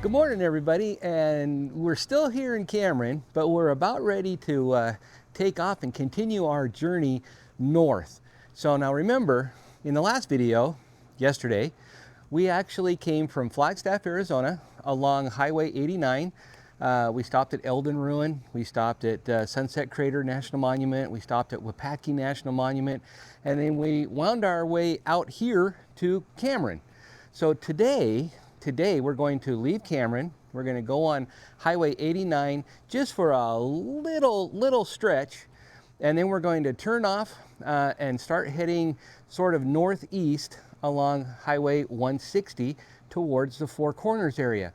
Good morning, everybody, and we're still here in Cameron, but we're about ready to take off and continue our journey north. So now remember, in the last video, yesterday, we actually came from Flagstaff, Arizona, along Highway 89. We stopped at Eldon Ruin, we stopped at Sunset Crater National Monument, we stopped at Wapatki National Monument, and then we wound our way out here to Cameron. So today we're going to leave Cameron. We're going to go on Highway 89 just for a little stretch, and then we're going to turn off and start heading sort of northeast along Highway 160 towards the Four Corners area.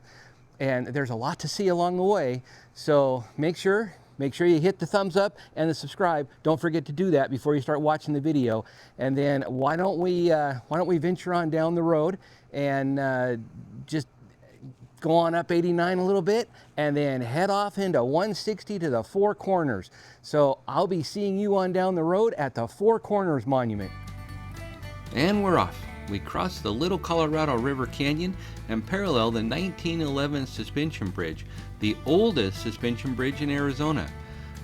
And there's a lot to see along the way, so make sure you hit the thumbs up and the subscribe. Don't forget to do that before you start watching the video. And then why don't we venture on down the road and just go on up 89 a little bit and then head off into 160 to the Four Corners. So I'll be seeing you on down the road at the Four Corners Monument. And we're off. We cross the Little Colorado River Canyon and parallel the 1911 Suspension Bridge, the oldest suspension bridge in Arizona.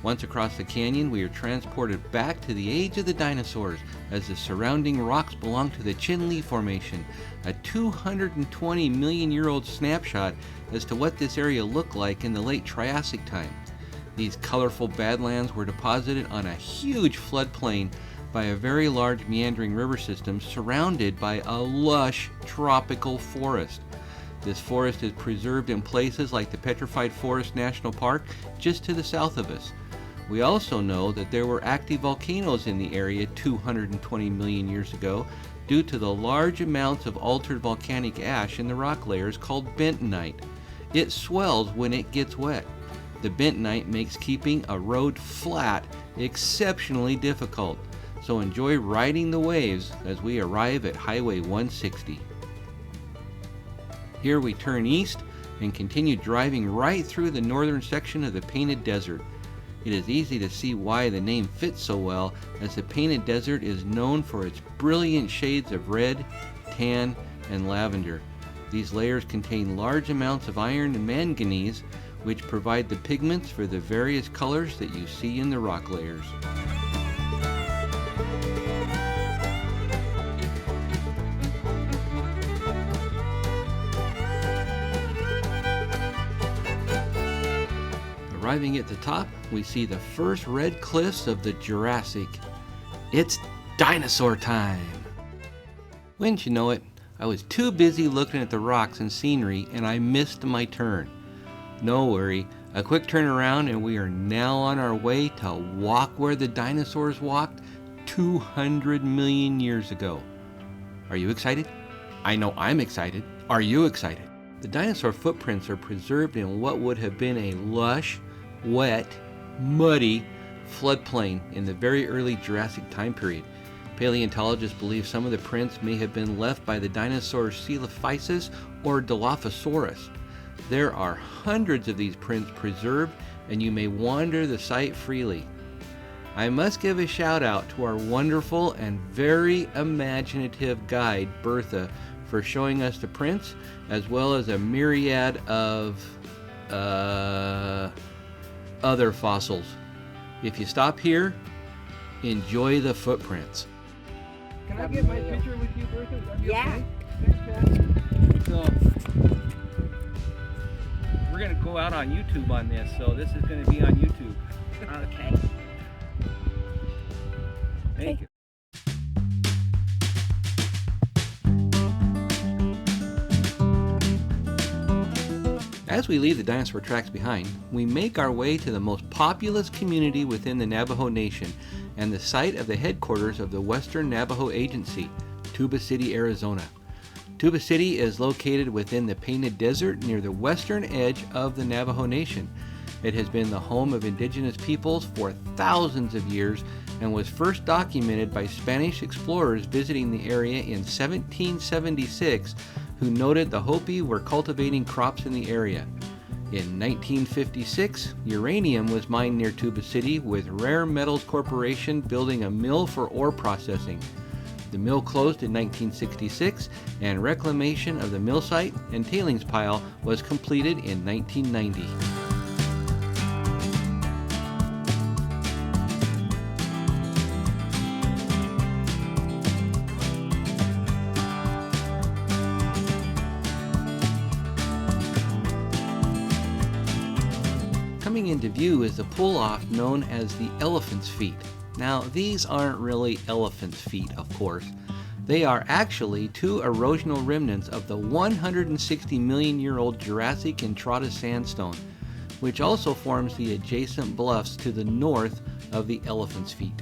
Once across the canyon, we are transported back to the age of the dinosaurs, as the surrounding rocks belong to the Chinle Formation, a 220 million year old snapshot as to what this area looked like in the late Triassic time. These colorful badlands were deposited on a huge floodplain by a very large meandering river system surrounded by a lush tropical forest. This forest is preserved in places like the Petrified Forest National Park just to the south of us. We also know that there were active volcanoes in the area 220 million years ago due to the large amounts of altered volcanic ash in the rock layers called bentonite. It swells when it gets wet. The bentonite makes keeping a road flat exceptionally difficult. So enjoy riding the waves as we arrive at Highway 160. Here we turn east and continue driving right through the northern section of the Painted Desert. It is easy to see why the name fits so well, as the Painted Desert is known for its brilliant shades of red, tan, and lavender. These layers contain large amounts of iron and manganese, which provide the pigments for the various colors that you see in the rock layers. Arriving at the top, we see the first red cliffs of the Jurassic. It's dinosaur time! Wouldn't you know it, I was too busy looking at the rocks and scenery and I missed my turn. No worry, a quick turn around and we are now on our way to walk where the dinosaurs walked 200 million years ago. Are you excited? I know I'm excited. Are you excited? The dinosaur footprints are preserved in what would have been a lush, wet, muddy floodplain in the very early Jurassic time period. Paleontologists believe some of the prints may have been left by the dinosaurs Coelophysis or Dilophosaurus. There are hundreds of these prints preserved, and you may wander the site freely. I must give a shout out to our wonderful and very imaginative guide, Bertha, for showing us the prints, as well as a myriad of other fossils. If you stop here, enjoy the footprints. Can I get my picture with you, Bertha? Yeah. Okay? So, we're going to go out on YouTube on this, so this is going to be on YouTube. Okay. Thank you. As we leave the dinosaur tracks behind, we make our way to the most populous community within the Navajo Nation and the site of the headquarters of the Western Navajo Agency, Tuba City, Arizona. Tuba City is located within the Painted Desert near the western edge of the Navajo Nation. It has been the home of indigenous peoples for thousands of years and was first documented by Spanish explorers visiting the area in 1776, who noted the Hopi were cultivating crops in the area. In 1956, uranium was mined near Tuba City, with Rare Metals Corporation building a mill for ore processing. The mill closed in 1966, and reclamation of the mill site and tailings pile was completed in 1990. Coming into view is the pull-off known as the Elephant's Feet. Now, these aren't really elephant's feet, of course. They are actually two erosional remnants of the 160 million year old Jurassic Entrada sandstone, which also forms the adjacent bluffs to the north of the Elephant's Feet.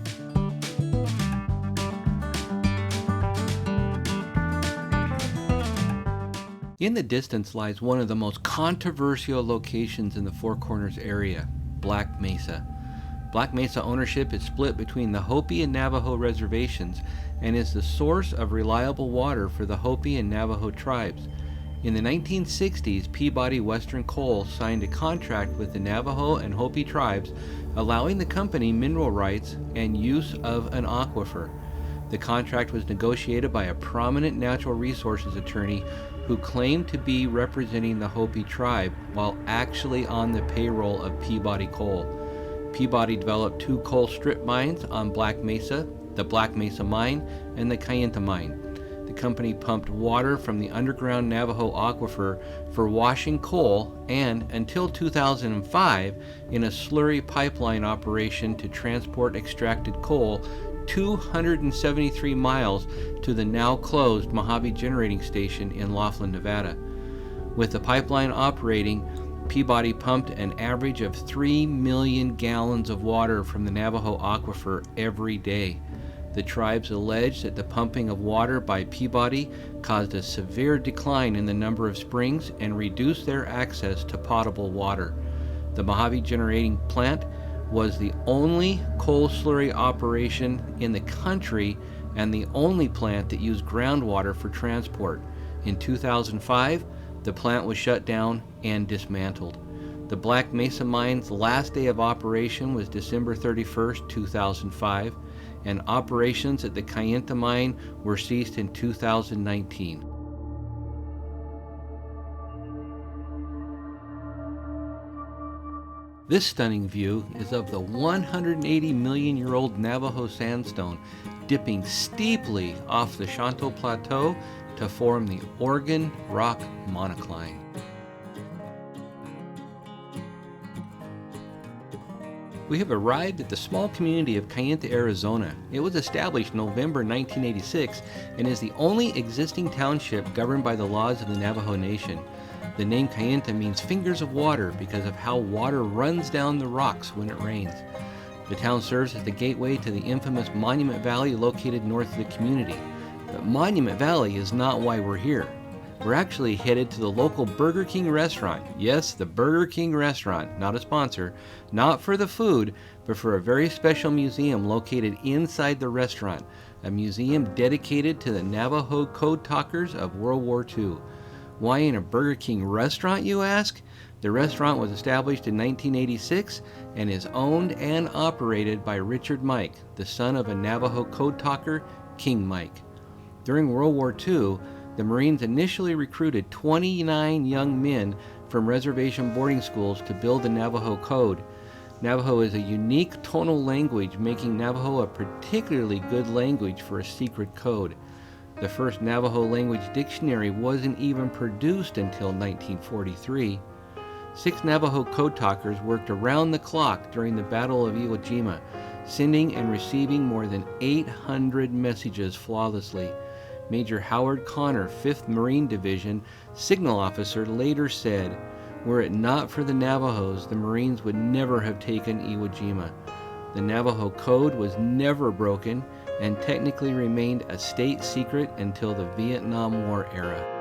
In the distance lies one of the most controversial locations in the Four Corners area, Black Mesa. Black Mesa ownership is split between the Hopi and Navajo reservations and is the source of reliable water for the Hopi and Navajo tribes. In the 1960s, Peabody Western Coal signed a contract with the Navajo and Hopi tribes, allowing the company mineral rights and use of an aquifer. The contract was negotiated by a prominent natural resources attorney who claimed to be representing the Hopi tribe while actually on the payroll of Peabody Coal. Peabody developed two coal strip mines on Black Mesa, the Black Mesa Mine and the Kayenta Mine. The company pumped water from the underground Navajo aquifer for washing coal and, until 2005, in a slurry pipeline operation to transport extracted coal 273 miles to the now closed Mojave Generating Station in Laughlin, Nevada. With the pipeline operating, Peabody pumped an average of 3 million gallons of water from the Navajo aquifer every day. The tribes alleged that the pumping of water by Peabody caused a severe decline in the number of springs and reduced their access to potable water. The Mojave Generating Plant was the only coal slurry operation in the country and the only plant that used groundwater for transport. In 2005, the plant was shut down and dismantled. The Black Mesa Mine's last day of operation was December 31st, 2005, and operations at the Kayenta Mine were ceased in 2019. This stunning view is of the 180 million year old Navajo sandstone dipping steeply off the Shanto Plateau to form the Oregon Rock Monocline. We have arrived at the small community of Kayenta, Arizona. It was established November 1986 and is the only existing township governed by the laws of the Navajo Nation. The name Kayenta means fingers of water because of how water runs down the rocks when it rains. The town serves as the gateway to the infamous Monument Valley located north of the community. But Monument Valley is not why we're here. We're actually headed to the local Burger King restaurant. Yes, the Burger King restaurant, not a sponsor, not for the food, but for a very special museum located inside the restaurant, a museum dedicated to the Navajo code talkers of World War II. Why in a Burger King restaurant, you ask? The restaurant was established in 1986 and is owned and operated by Richard Mike, the son of a Navajo code talker, King Mike. During World War II, the Marines initially recruited 29 young men from reservation boarding schools to build the Navajo code. Navajo is a unique tonal language, making Navajo a particularly good language for a secret code. The first Navajo language dictionary wasn't even produced until 1943. 6 Navajo code talkers worked around the clock during the Battle of Iwo Jima, sending and receiving more than 800 messages flawlessly. Major Howard Connor, 5th Marine Division, signal officer, later said, "Were it not for the Navajos, the Marines would never have taken Iwo Jima." The Navajo code was never broken and technically remained a state secret until the Vietnam War era.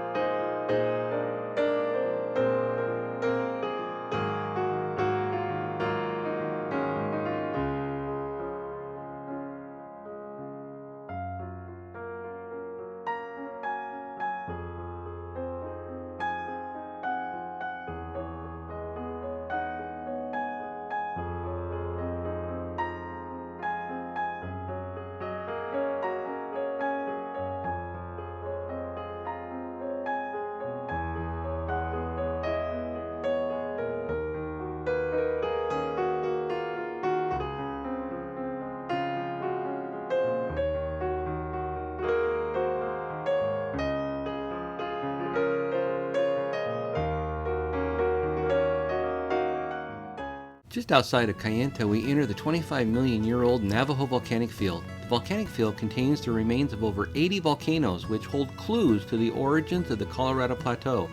Just outside of Kayenta, we enter the 25 million year old Navajo volcanic field. The volcanic field contains the remains of over 80 volcanoes, which hold clues to the origins of the Colorado Plateau.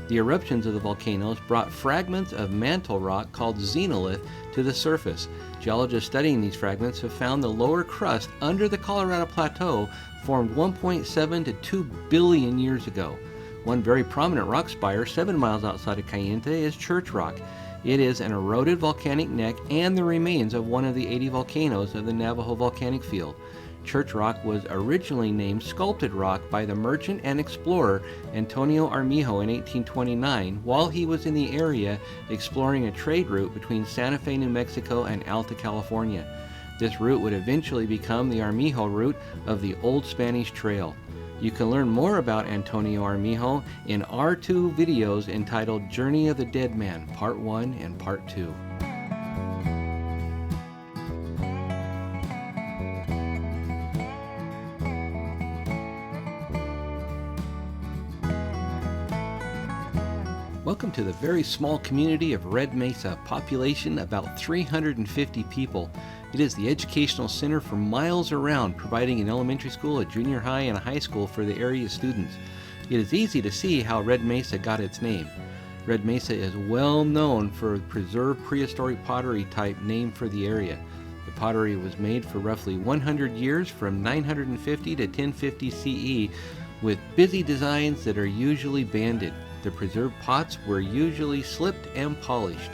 The eruptions of the volcanoes brought fragments of mantle rock called xenolith to the surface. Geologists studying these fragments have found the lower crust under the Colorado Plateau formed 1.7 to 2 billion years ago. One very prominent rock spire 7 miles outside of Kayenta is Church Rock. It is an eroded volcanic neck and the remains of one of the 80 volcanoes of the Navajo volcanic field. Church Rock was originally named Sculpted Rock by the merchant and explorer Antonio Armijo in 1829 while he was in the area exploring a trade route between Santa Fe, New Mexico and Alta California. This route would eventually become the Armijo route of the Old Spanish Trail. You can learn more about Antonio Armijo in our two videos entitled Journey of the Dead Man, Part 1 and Part 2. Welcome to the very small community of Red Mesa, population about 350 people. It is the educational center for miles around, providing an elementary school, a junior high, and a high school for the area students. It is easy to see how Red Mesa got its name. Red Mesa is well known for preserved prehistoric pottery type named for the area. The pottery was made for roughly 100 years from 950 to 1050 CE with busy designs that are usually banded. The preserved pots were usually slipped and polished.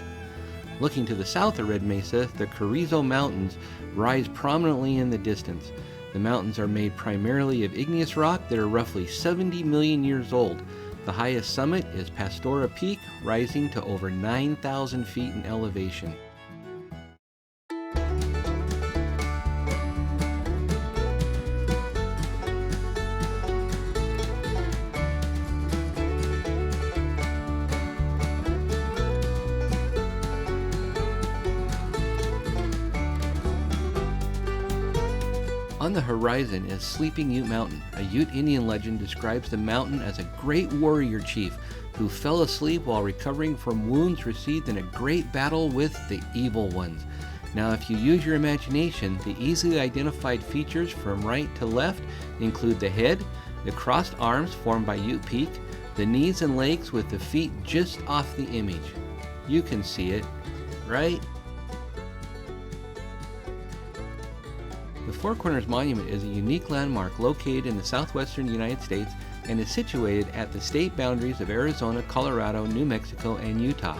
Looking to the south of Red Mesa, the Carrizo Mountains rise prominently in the distance. The mountains are made primarily of igneous rock that are roughly 70 million years old. The highest summit is Pastora Peak, rising to over 9,000 feet in elevation. On the horizon is Sleeping Ute Mountain. A Ute Indian legend describes the mountain as a great warrior chief who fell asleep while recovering from wounds received in a great battle with the evil ones. Now, if you use your imagination, the easily identified features from right to left include the head, the crossed arms formed by Ute Peak, the knees and legs with the feet just off the image. You can see it, right? The Four Corners Monument is a unique landmark located in the southwestern United States and is situated at the state boundaries of Arizona, Colorado, New Mexico, and Utah.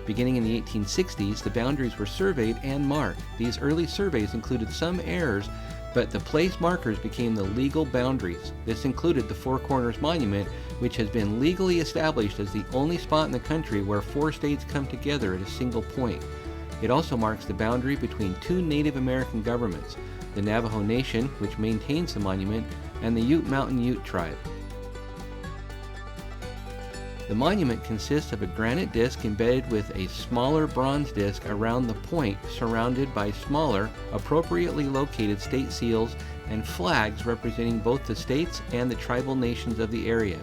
Beginning in the 1860s, the boundaries were surveyed and marked. These early surveys included some errors, but the place markers became the legal boundaries. This included the Four Corners Monument, which has been legally established as the only spot in the country where 4 states come together at a single point. It also marks the boundary between 2 Native American governments, the Navajo Nation, which maintains the monument, and the Ute Mountain Ute tribe. The monument consists of a granite disc embedded with a smaller bronze disc around the point, surrounded by smaller, appropriately located state seals and flags representing both the states and the tribal nations of the area.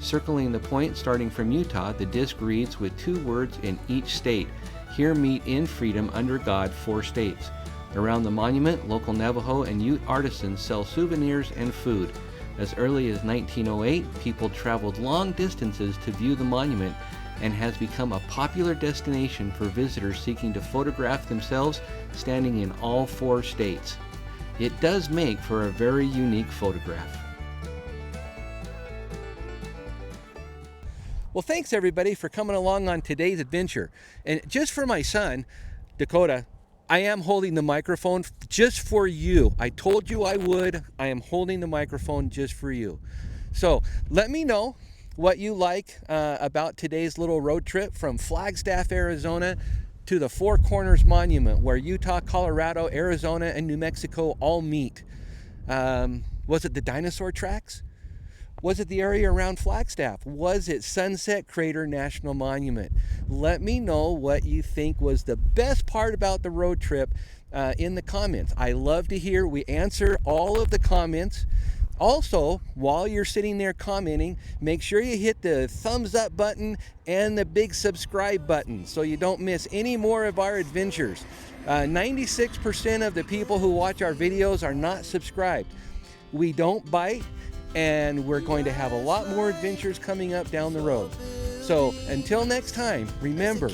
Circling the point starting from Utah, the disc reads with 2 words in each state, "Here meet in freedom under God 4 states." Around the monument, local Navajo and Ute artisans sell souvenirs and food. As early as 1908, people traveled long distances to view the monument and has become a popular destination for visitors seeking to photograph themselves standing in all 4 states. It does make for a very unique photograph. Well, thanks everybody for coming along on today's adventure. And just for my son, Dakota, I am holding the microphone just for you. I told you I would. I am holding the microphone just for you. So let me know what you like about today's little road trip from Flagstaff, Arizona to the Four Corners Monument, where Utah, Colorado, Arizona, and New Mexico all meet. Was it the dinosaur tracks? Was it the area around Flagstaff? Was it Sunset Crater National Monument? Let me know what you think was the best part about the road trip in the comments. I love to hear. We answer all of the comments. Also, while you're sitting there commenting, make sure you hit the thumbs up button and the big subscribe button so you don't miss any more of our adventures. 96% of the people who watch our videos are not subscribed. We don't bite, and we're going to have a lot more adventures coming up down the road. So until next time, remember,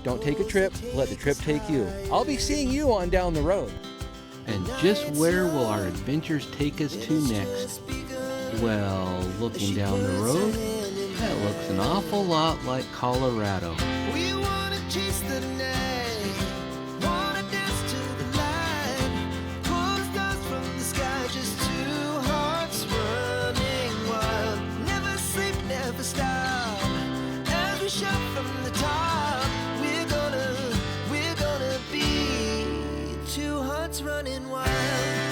don't take a trip, let the trip take you. I'll be seeing you on down the road. And just where will our adventures take us to next? Well, looking down the road, that looks an awful lot like Colorado. We wanna chase the night, wanna dance to the light, pull the stars from the sky, just two hearts running wild. Never sleep, never stop, as we shout from the top. We're gonna be two hearts running wild.